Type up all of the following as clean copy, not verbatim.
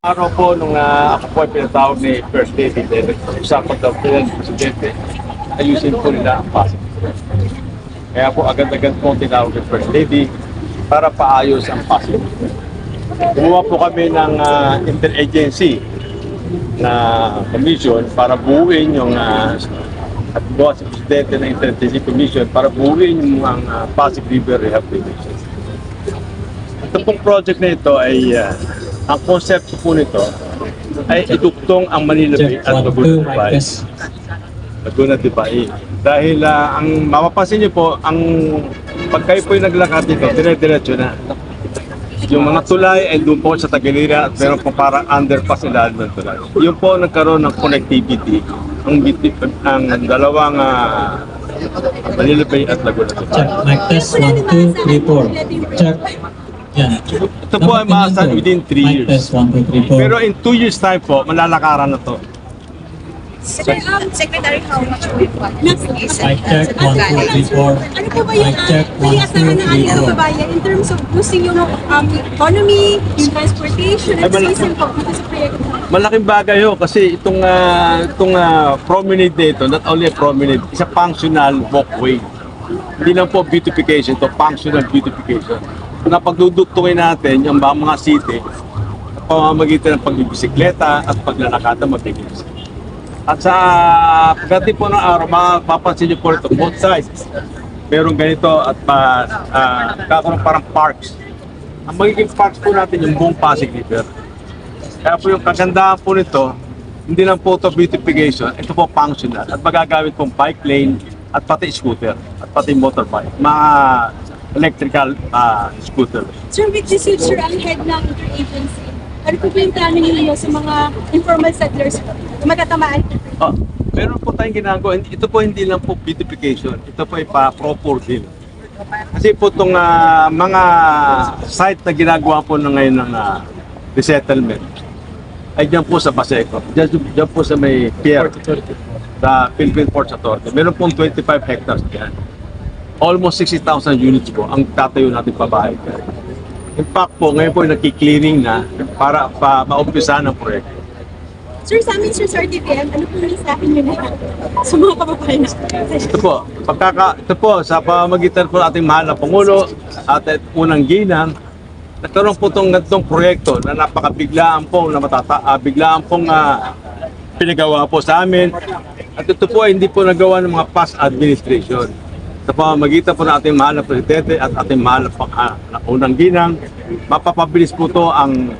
Araw po, nung ako po ay pinatawag ni First Lady, usapan daw po ng Presidente, ayusin po nila ang Pasig. Kaya po agad-agad po tinawag ni First Lady para paayos ang Pasig. Gumawa po kami ng interagency na commission para buuin yung at buwan si Presidente ng Interagency Commission para buuin yung Pasig River Rehabilitation. Ito pong project na ito ay ang konsepto po nito ay iduktong ang Manila Bay at Laguna de Bay. Dahil ang mapapansin niyo po, ang pag kayo po yung naglakad dito, dire-diretso na. Yung mga tulay ay doon po sa Tagiliran at meron po parang underpass ilalim ng tulay. Yun po nagkaroon ng connectivity ang dalawang Manila Bay at Laguna de Bay. Check. Mic test. 1, 2, 3, 4. Check. Yan. Ito po ay maasahan within 3 years. Mic test. 1, 2, 3, 4. Pero in 2 years time po, malalakaran na to. Secretary, how much will it cost? Mic check. 1, 2, 3, 4. Ano po ba yung Mic check. 1, pag-iasahan ng 2, ating 3, 4. kababayan in terms of boosting yung economy, yung transportation, Ay, at season po dito sa proyekto? Malaking bagay ho kasi itong promenade na ito, not only a promenade, is a functional walkway. Hindi lang po beautification, ito functional beautification. Na pagduduktungin natin yung mga city, pamamagitan ng pagbibisikleta at paglalakad mabilis. At sa pagdating po ng araw, mapapansin niyo po ito, both sides. Meron ganito at kakaroon parang parks. Ang magiging parks po natin yung buong Pasig River. Kaya po yung kagandahan po nito, hindi lang po ito beautification, ito po functional. At magagamit pong bike lane at pati scooter at pati motorbike. Mga electrical scooter. Sir, with this huge ang head ng interagency, ano po yung plano ninyo sa mga informal settlers po? Magtatamaan po. Meron po tayong ginagawa. Ito po hindi lang po beautification. Ito po ay pa-proper deal. Kasi po itong mga site na ginagawa po na ngayon ng resettlement ay dyan po sa Baseco. Dyan po sa may pier, sa Philippine Ports Authority. Meron pong 25 hectares dyan. Almost 60,000 units po ang tatayo natin pabahay. In fact po, ngayon po nagki-clearing na para ma-umpisahan ang proyekto. Sir, sa amin, sir, sa RTPM, ano po yung sa akin yun sa mga kababayan? Ito po, sa pamamagitan po ating mahal na Pangulo at unang ginang, nagkaroon po itong proyekto na napakabiglaan pong biglaan pong pinagawa po sa amin. At ito po ay hindi po nagawa ng mga past administration. Sa pamamagitan po ng ating mahal na Presidente at ating mahal na unang ginang, mapapabilis po ito ang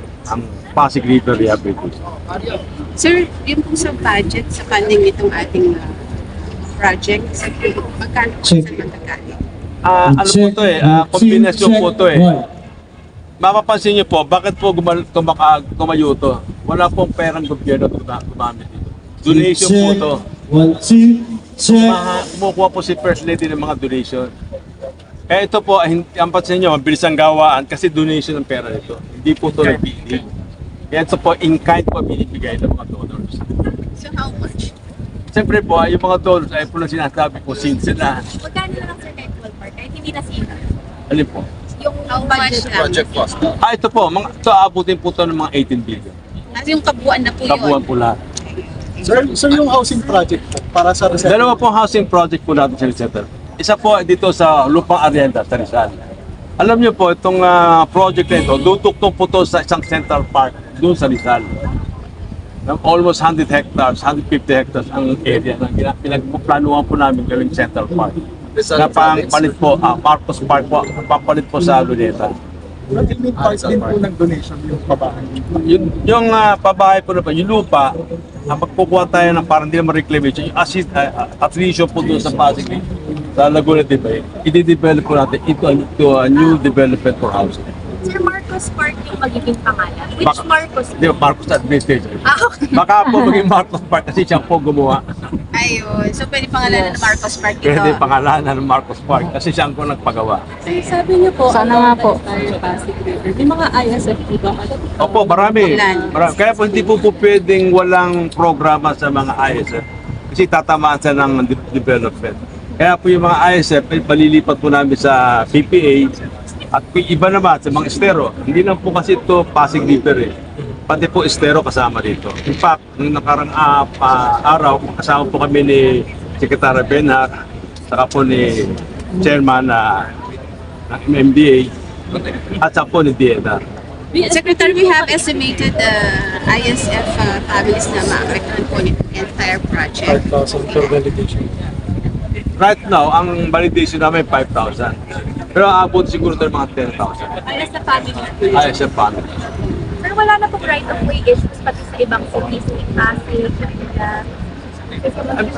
Pasig River Rehabilitation. Sir, yun po sa budget, sa funding nitong ating project, magkano po sa matagkali? Ano po ito kombinasyon po ito Mapapansin niyo po, bakit po tumayo ito? Wala pong perang gobyerno gumamit dito. Donation po ito. 1, 2, check. Kumukuha po si First Lady ng mga donation. Kaya ito po, ang pansin niyo, mabilis ang gawaan kasi donation ng pera nito. Hindi po ito nagpili. Kaya ito po, in kind po binibigay ng mga donors. So how much? Siyempre po, yung mga donors ay po na sinasabi ko, since na, Magkano na lang, sir, kahit ballpark, kahit hindi na sino? alin po? Yung How much lang? cost. Ito po, ito aabutin po ito ng mga 18 billion. As yung kabuuan na po yun. Kabuuan po lahat. Sir, yung housing project po, para sa resettlement. Dalawa pong housing project po natin sa Rizal. Isa po dito sa Lupang Arienda, sa Rizal. Alam niyo po, itong project na ito, dutuktong po ito sa isang central park doon sa Rizal. Almost 100 hectares, 150 hectares ang area na pinagplanuhan po namin gawing central park. Na pampalit po, Marcos Park po, pampalit po sa Luneta. Yung part din po ng donation yung babae. Yung pabahay po na po, yung lupa, magkukuha tayo ng parang hindi naman reclamation, yung attrition po doon sa Pasig, sa Laguna de Bay, i-develop po natin into a new development for housing. Sir, Marcos Park yung magiging pangalan. Which Marcos? Hindi, Marcos Administration. Okay. Baka po maging Marcos Park kasi siya po gumawa. Ayun. So pwede pangalanan ng Marcos Park ito. Pwede pangalanan ng Marcos Park kasi siya po nagpagawa. Sir, sabi niyo po, Sana nga po. Pasig River. May mga ISF po ba? Opo, marami. Kaya po hindi po pwedeng walang programa sa mga ISF kasi tatamaan sa ng development. Kaya po yung mga ISF, palilipat po namin sa PPA at iba naman sa mga estero. Hindi lang po kasi ito Pasig River pati po estero kasama dito. In fact, nung nakarang araw, kasama po kami ni Secretary Benhar, saka po ni Chairman ng MMDA, at saka po ni DNR. Secretary, we have estimated ISF families na ma-affected po nito entire project. 5,000 per validation. Right now, ang validation namin 5,000. Pero aabot siguro ng mga 10,000. Ayos na family. Ayos sa family. Sir, wala na pong right of way issues pati sa ibang cities like Pasig,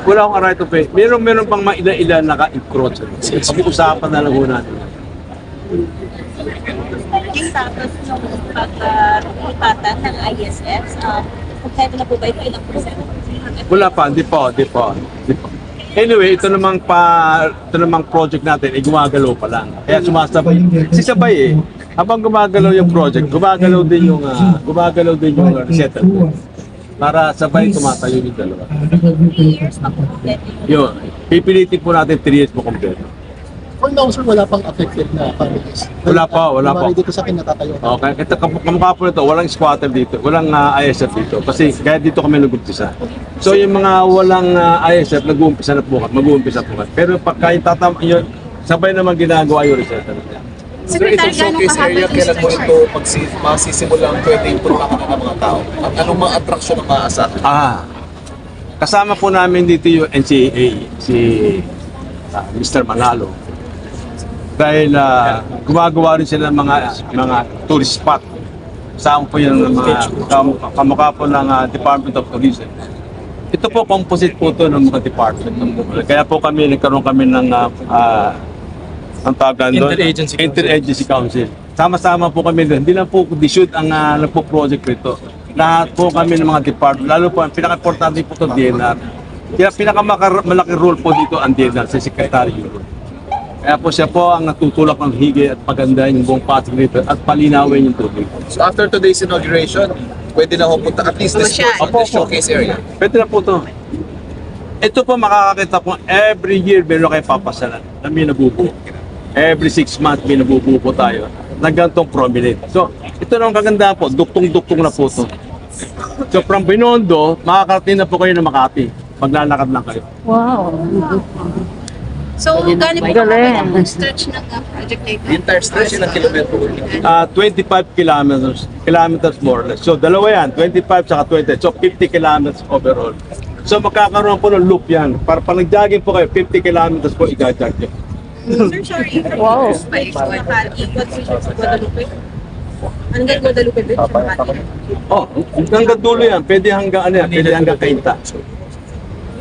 Wala akong right of way. Meron pang maila-ila naka-encroach. Pag-usapan na lang ho natin. Naging status ng pag-lipatan ng ISF, kompleto na po ba ito? Ilang percent? Wala pa, di pa. Anyway, ito namang project natin, gumagalaw pa lang. Kaya sumasabay. Sisabay eh. Habang gumagalaw yung project, gumagalaw din yung resettlement. Para sabay tumatayo yung dalawa. 3 years makukompleto. Yun, pipilitin po natin 3 years mo kompleto. For now, sir, wala pang affected na families. Wala pa. Bali dito sa akin natatayo. Okay, ito kamukha po nito, walang squatter dito, walang ISF dito. Kasi kaya dito kami nag-umpisa. So yung mga walang ISF, mag-uumpisa po kami. Pero pagka yung yun, sabay naman ginagawa yung resettlement. Secretary, gano'ng kahaba yung kailan mo structure? ito masisimulang pwede impulpakan ng mga tao? At anong mga atraksyon ang maaasahan? Kasama po namin dito yung NCAA, si Mr. Manalo. Dahil gumagawa rin sila ng mga tourist spot. Kasama po yan ng mga kamukha po ng Department of Tourism. Ito po, composite po ito ng mga department. Kaya po nagkaroon kami ng ang tawag doon? Interagency Council. Sama-sama po kami doon. Hindi lang po DSUD ang nagpo-project rito. Lahat po kami ng mga department. Lalo po, ang pinaka-importante po ito, DNR. Kaya pinaka-malaki role po dito ang DNR, si Secretary Yuro. Kaya po siya po ang natutulak ng higit at pagandahin yung buong Pasig River at palinawin yung tubig. So after today's inauguration, pwede na pupunta at least this showcase area. Pwede na po ito. Ito po makakakita po, every year meron kayo papasalan na may nabubuo. Every 6 months may nabubuo po tayo na gantong prominent. So, ito na ang kagandahan po, duktong-duktong na po ito. So, from Binondo, makakarating na po kayo ng Makati. Maglalakad lang kayo. So, gano'n po kahaba yung stretch ng project na ito? The entire stretch ng kilometro. 25 kilometers more or less. So, dalawa yan, 25 saka 20. So, 50 kilometers overall. So, magkakaroon po ng loop yan. Para pag nag-jogging po kayo, 50 kilometers po i-jog nyo. Sir, sorry. Wow. Makati, what's the Guadalupe? Hanggang Guadalupe Bridge, Makati. Oh, hanggang dulo yan. Pwede hanggang hanggang Kainta.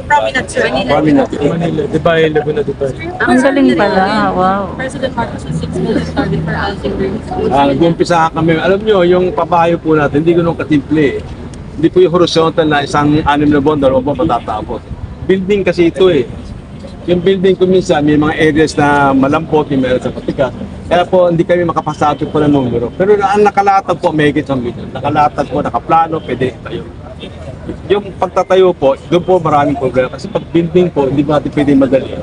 Prominent, sir. Prominent. Manila, Dubai, Laguna, Dubai. Ang galing pala, wow. President Marcos has 6 million target for housing grants. Nag-umpisa kami. Alam nyo, yung pabayo po natin, hindi ganun katimple eh. Hindi po yung horizontal na isang 6 na buwan, 2 buwan matatapos. Building kasi ito eh. Yung building ko minsan, may mga areas na malampot, may meron sa patikas. Kaya po, hindi kami makapasapit po ng numero. Pero ang nakalatag po, may higit sa million. Nakalatag po, nakaplano, pwede tayo. Yung pagtatayo po, doon po maraming problema. Kasi pag building po, hindi natin pwede madali.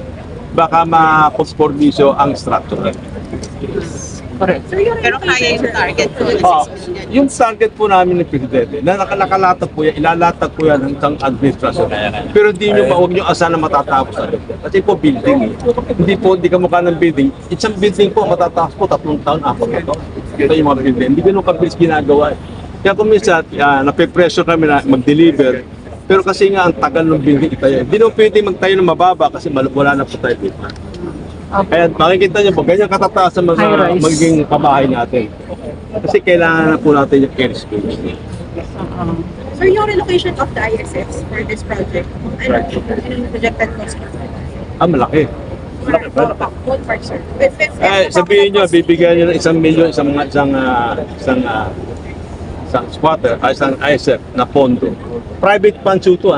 Baka ma-conformisyo ang structure. Pero kaya yung target po na 6 million. Yung target po namin ng Presidente, na nakalatag po yan, ilalatag po yan hanggang administrasyon. Pero hindi nyo huwag nyo asahan na matatapos agad. Kasi po building eh. Hindi ka mukha ng building. Isang building po matatapos po 3 taon, 4 taon. Ito yung mga building. Hindi ganun kabilis ginagawa eh. Kaya kung minsan, nape-pressure kami na mag-deliver, pero kasi nga ang tagal ng building itayo. Hindi nyo pwede magtayo ng mababa kasi wala na po tayo dito. Kaya makikita niyo po, ganyan katataas ang magiging pabahay natin. Kasi kailangan na po natin yung airspace. Sir, yung relocation of the ISFs for this project, ano yung projected cost? Malaki. Ballpark, sir. Sabihin nyo, bibigyan nyo ng 1 milyon isang squatter, isang ISF na pondo. Private funds ito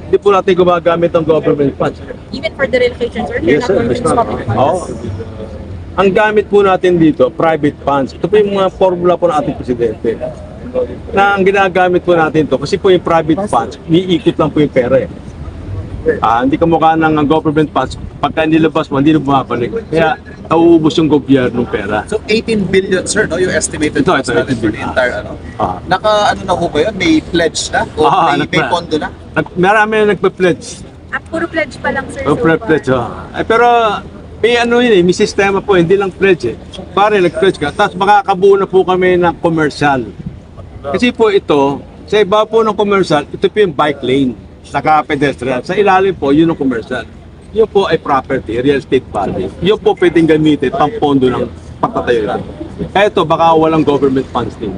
Hindi po natin gumagamit ng government funds. Even for the relocation, sir, you're Yes, not sir. going to use public funds? Oo. Ang gamit po natin dito, private funds. Ito po yung mga formula po ng ating presidente. Na ang ginagamit po natin ito, kasi po yung private funds, niikot lang po yung pera eh. Hindi ka mukha ng government funds. Pagka nilabas mo, hindi na bumabalik. Kaya nauubos yung gobyerno ng pera. So 18 billion, sir, no? Yung estimated Ito, cost natin 18 for the billion. entire, ano? Ah. Ano na ho ba yun? May pledge na? O may pondo na? Marami na nagpe-pledge. Puro pledge pa lang, sir. O pledge, pero may ano yun may sistema po, hindi lang pledge Pare, nag-pledge ka. Tapos makakabuo na po kami ng commercial. Kasi po ito, sa iba po ng commercial, ito po yung bike lane, saka pedestrian. Sa ilalim po, yun ang commercial. Yun po ay property, real estate value. Yun po pwedeng gamitin pang pondo ng pagtatayo lang. Kaya ito, baka walang government funds din.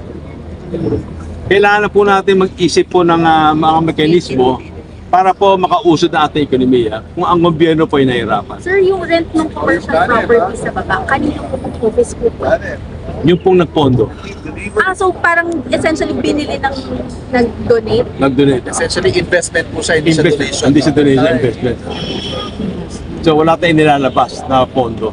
Kailangan na po natin mag-isip po ng mga mekanismo para po makausad ang ating ekonomiya kung ang gobyerno po ay nahihirapan. Sir, yung rent ng commercial property sa baba, kanino po ang office po po? Yung pong nagpondo, So parang essentially binili ng nag-donate? nag-donate. Essentially, investment po siya, hindi siya donation. Investment, hindi sa donation, investment. So wala tayong nilalabas na pondo.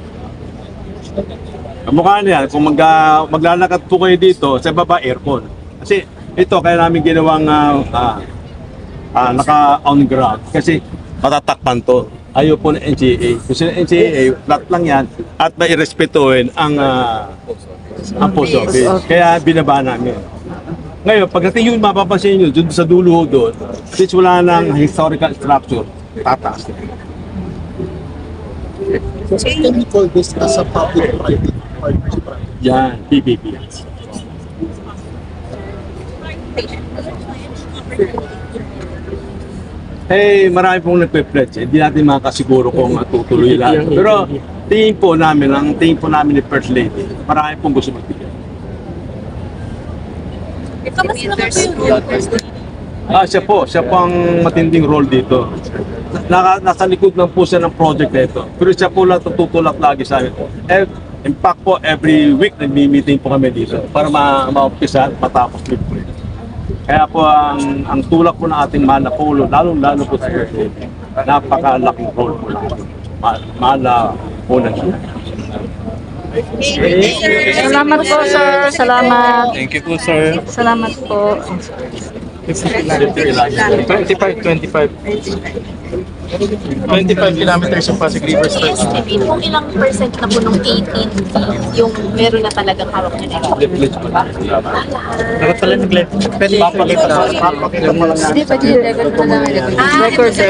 Kamukha niya, kung maglalakad po kayo dito, sa baba aircon. Kasi ito, kaya namin ginawang naka-on ground. Kasi matatakpan to. Ayaw po ng NCAA. Kasi ng NCAA, flat lang yan at may irespetuhin ang post office. Kaya binaba namin. Ngayon, pagdating yung mapapansin nyo, dun sa dulo doon, since wala nang historical structure, tataas. So can we call this as a public-private partnership? Yan, PPP. Marami pong nagpe-pledge. Hindi natin makasiguro kung tutuloy lahat. Pero tingin po namin ni First Lady, marami pong gusto magbigay. Kamusta naman po yung role? Siya po ang matinding role dito. Nasa likod lang po siya ng project na ito. Pero siya po lang tutulak lagi sa amin. In fact po, every week nagmi-meeting po kami dito para ma-umpisa at matapos yung project. Kaya po ang tulak po ng ating mahal na Polo, lalo po sa First Lady, napakalaking role po natin. Mahal na po na siya. Salamat po, sir. Salamat. Thank you po, sir. Salamat po. 25 kilometers yung Pasig River State. Estimate kung ilang percent na po ng 18 yung meron na talagang hawak na nila. Dapat pala nag-live. Pwede papakita. Hindi pa, record mo na lang. Record, sir.